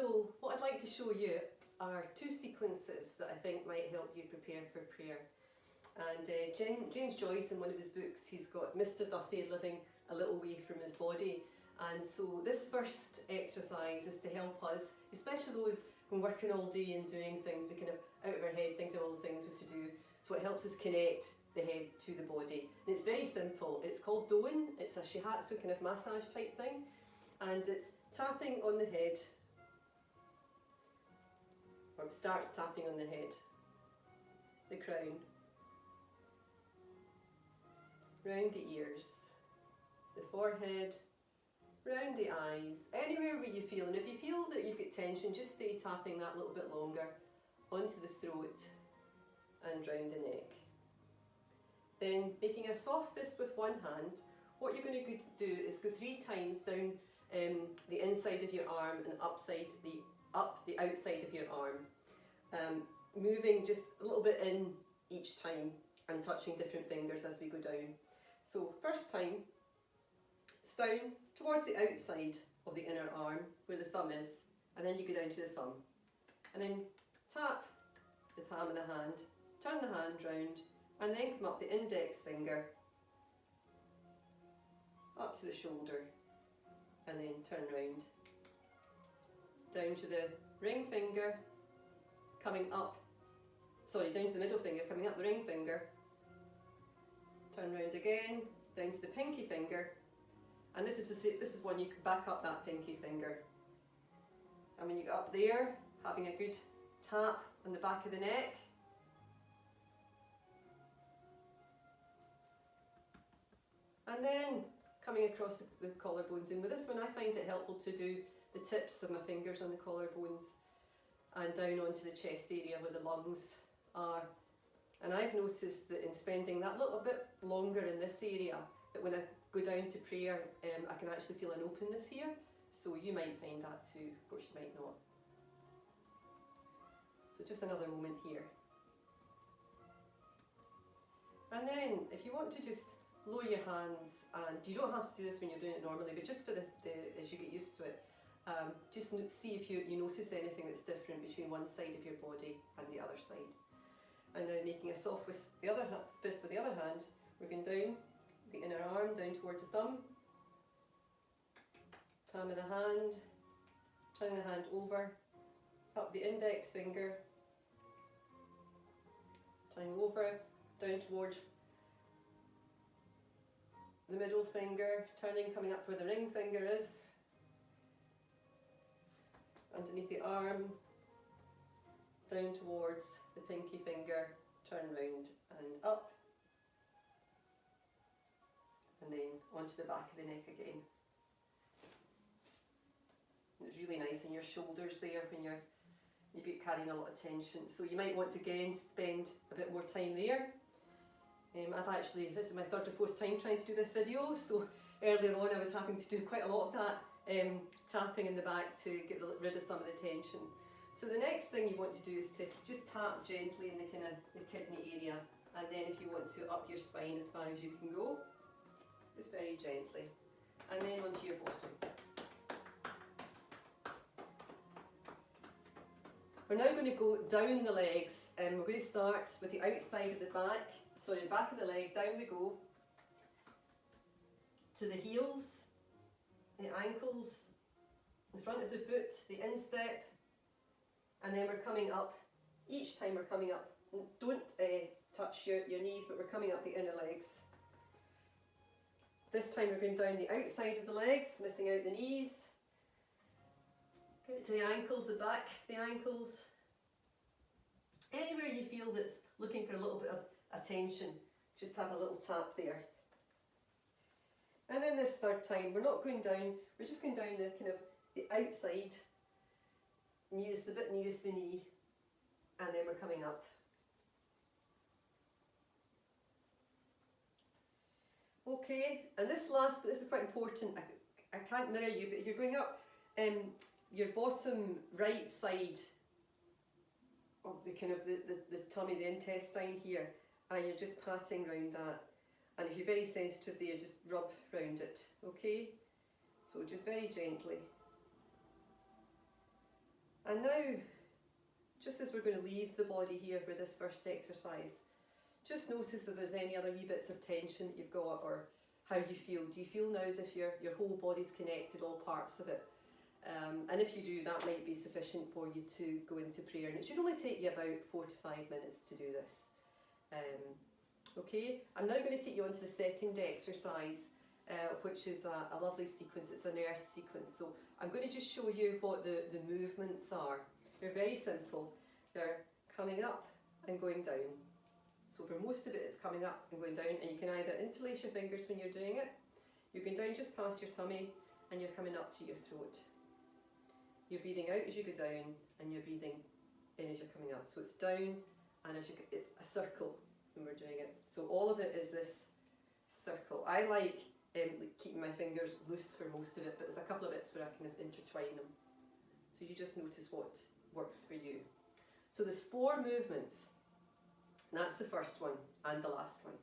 So what I'd like to show you are two sequences that I think might help you prepare for prayer. And James Joyce, in one of his books, he's got Mr. Duffy living a little way from his body. And so this first exercise is to help us, especially those when working all day and doing things, we kind of out of our head thinking of all the things we have to do. So it helps us connect the head to the body. And it's very simple. It's called Doin. It's a shiatsu kind of massage type thing. And it's tapping on the head, or it starts tapping on the head, the crown, round the ears, the forehead, round the eyes, anywhere where you feel. And if you feel that you've got tension, just stay tapping that a little bit longer onto the throat and round the neck. Then making a soft fist with one hand, what you're going to do is go 3 times down the inside of your arm and up the outside of your arm, moving just a little bit in each time and touching different fingers as we go down. So first time, it's down towards the outside of the inner arm where the thumb is, and then you go down to the thumb, and then tap the palm of the hand, turn the hand round, and then come up the index finger up to the shoulder, and then turn round, down to the ring finger, coming up, down to the middle finger, coming up the ring finger, turn round again, down to the pinky finger, and this is one you can back up that pinky finger. And when you get up there, having a good tap on the back of the neck, and then coming across the collarbones. And with this one, I find it helpful to do the tips of my fingers on the collarbones and down onto the chest area where the lungs are. And I've noticed that in spending that little bit longer in this area, that when I go down to prayer, I can actually feel an openness here. So you might find that too, of course you might not. So just another moment here. And then if you want to just lower your hands, and you don't have to do this when you're doing it normally, but just for as you get used to it, just see if you notice anything that's different between one side of your body and the other side. And then making a soft fist with the other hand, we're going down the inner arm, down towards the thumb, palm of the hand, turning the hand over, up the index finger, turning over, down towards the middle finger, turning, coming up where the ring finger is, underneath the arm, down towards the pinky finger, turn round and up, and then onto the back of the neck again. And it's really nice in your shoulders there when you're carrying a lot of tension. So you might want to again spend a bit more time there. This is my 3rd or 4th time trying to do this video, so earlier on I was having to do quite a lot of that tapping in the back to get rid of some of the tension. So the next thing you want to do is to just tap gently in the kidney area, and then if you want to up your spine as far as you can go, just very gently, and then onto your bottom. We're now going to go down the legs, and we're going to start with the outside of the back of the leg, down we go, to the heels, the ankles, the front of the foot, the instep, and then we're coming up. Each time we're coming up, don't touch your knees, but we're coming up the inner legs. This time we're going down the outside of the legs, missing out the knees, get to the ankles, the back, the ankles, anywhere you feel that's looking for a little bit of attention, just have a little tap there. And then this 3rd time, we're not going down, we're just going down the outside, the bit nearest the knee, and then we're coming up. Okay, and this is quite important. I can't mirror you, but if you're going up your bottom right side of the tummy, the intestine here, and you're just patting around that. And if you're very sensitive there, just rub round it, okay? So just very gently. And now, just as we're going to leave the body here for this first exercise, just notice if there's any other wee bits of tension that you've got, or how you feel. Do you feel now as if your whole body's connected, all parts of it? And if you do, that might be sufficient for you to go into prayer. And it should only take you about 4 to 5 minutes to do this. Okay, I'm now going to take you on to the second exercise, which is a lovely sequence. It's an earth sequence. So I'm going to just show you what the movements are. They're very simple. They're coming up and going down. So for most of it, it's coming up and going down, and you can either interlace your fingers when you're doing it, you're going down just past your tummy, and you're coming up to your throat. You're breathing out as you go down, and you're breathing in as you're coming up. So it's down, and as it's a circle when we're doing it. So all of it is this circle. I like keeping my fingers loose for most of it, but there's a couple of bits where I kind of intertwine them. So you just notice what works for you. So there's 4 movements. And that's the first one and the last one.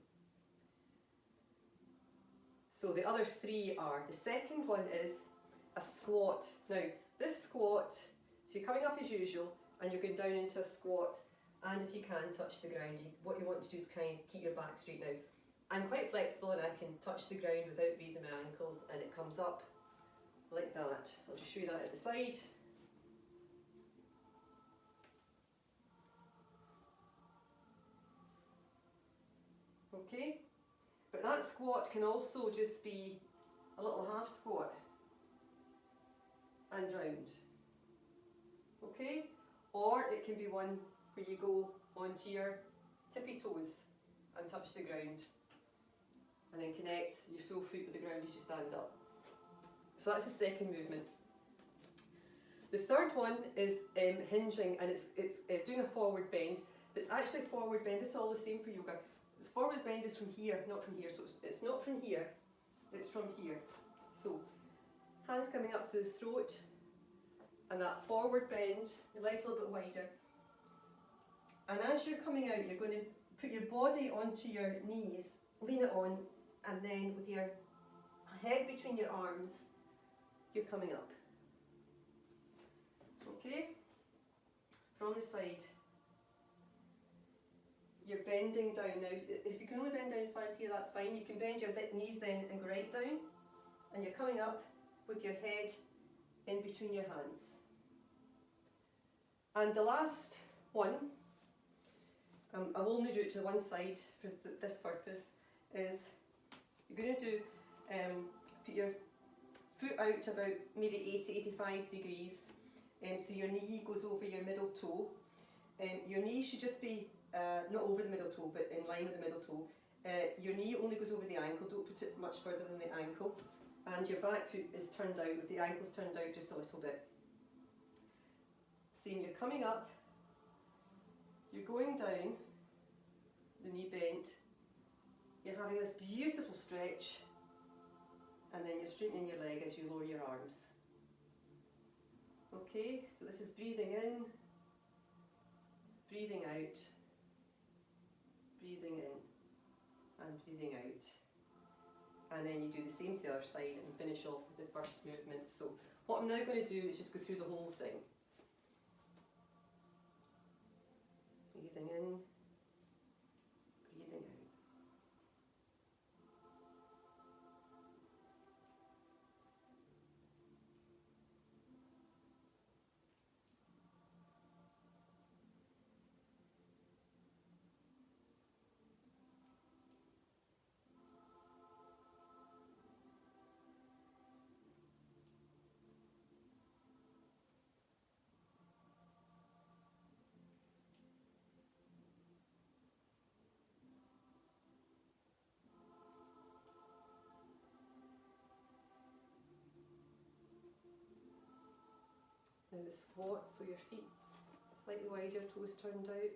So the other 3 are, the second one is a squat. Now this squat, so you're coming up as usual and you're going down into a squat, and if you can touch the ground, what you want to do is kind of keep your back straight now. I'm quite flexible and I can touch the ground without raising my ankles, and it comes up like that. I'll just show you that at the side. Okay, but that squat can also just be a little half squat and round. Okay, or it can be one where you go onto your tippy toes and touch the ground, and then connect your full foot with the ground as you stand up. So that's the second movement. The third one is hinging, and it's doing a forward bend. It's actually forward bend. It's all the same for yoga. Forward bend is from here, not from here. So it's not from here, it's from here. So hands coming up to the throat, and that forward bend, your legs a little bit wider. And as you're coming out, you're going to put your body onto your knees, lean it on, and then with your head between your arms, you're coming up. Okay? From the side. You're bending down now. If you can only bend down as far as here, that's fine. You can bend your knees then and go right down, and you're coming up with your head in between your hands. And the last one, I'll only do it to one side for this purpose, is you're going to do, put your foot out to about maybe 80-85 degrees, so your knee goes over your middle toe. Your knee should just be not over the middle toe, but in line with the middle toe. Your knee only goes over the ankle, don't put it much further than the ankle. And your back foot is turned out, with the ankles turned out just a little bit. Same, you're coming up, you're going down, the knee bent, you're having this beautiful stretch, and then you're straightening your leg as you lower your arms. Okay, so this is breathing in, breathing out, breathing in, and breathing out. And then you do the same to the other side and finish off with the first movement. So what I'm now going to do is just go through the whole thing. Breathing in, breathing out. Now the squat, so your feet slightly wider, toes turned out.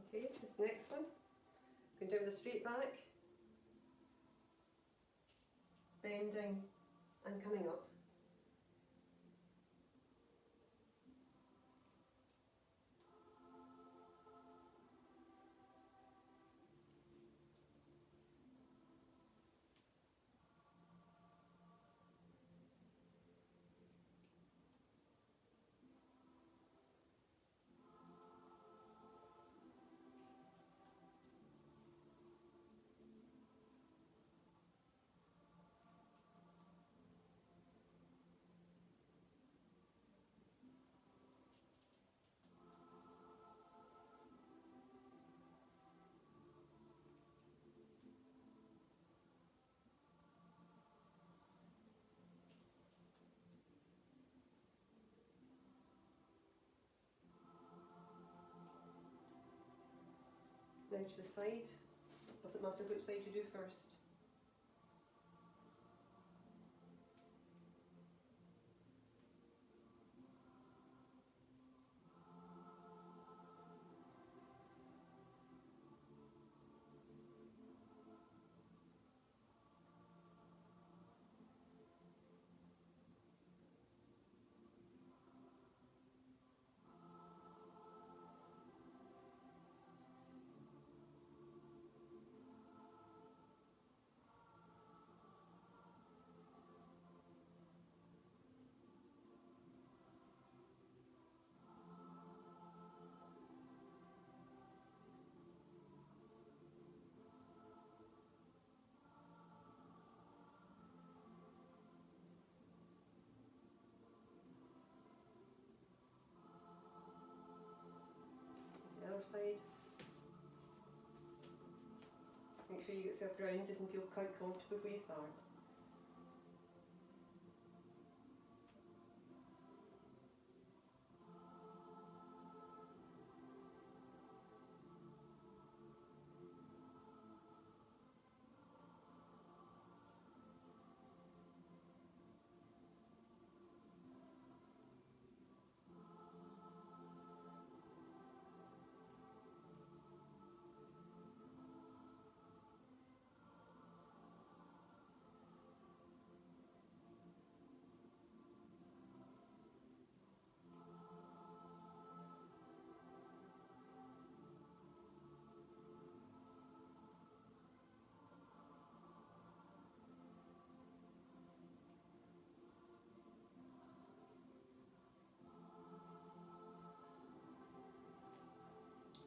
Okay, this next one, going down with a straight back, bending and coming up. Now to the side, doesn't matter which side you do first. The other side. Make sure you get yourself grounded and feel quite comfortable before you start.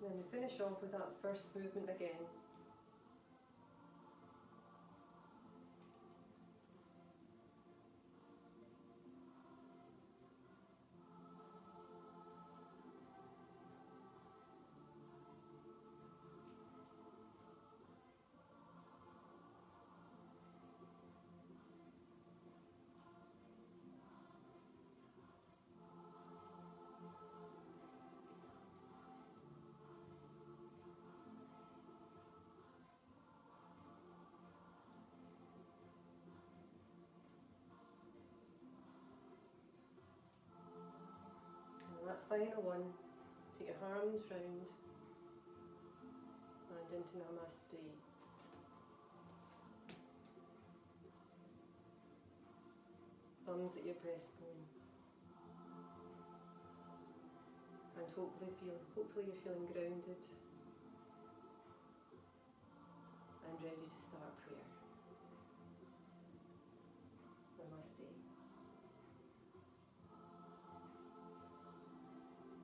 And then we finish off with that first movement again. And that final one, take your arms round and into Namaste. Thumbs at your breastbone. And hopefully you're feeling grounded and ready to start prayer. Namaste.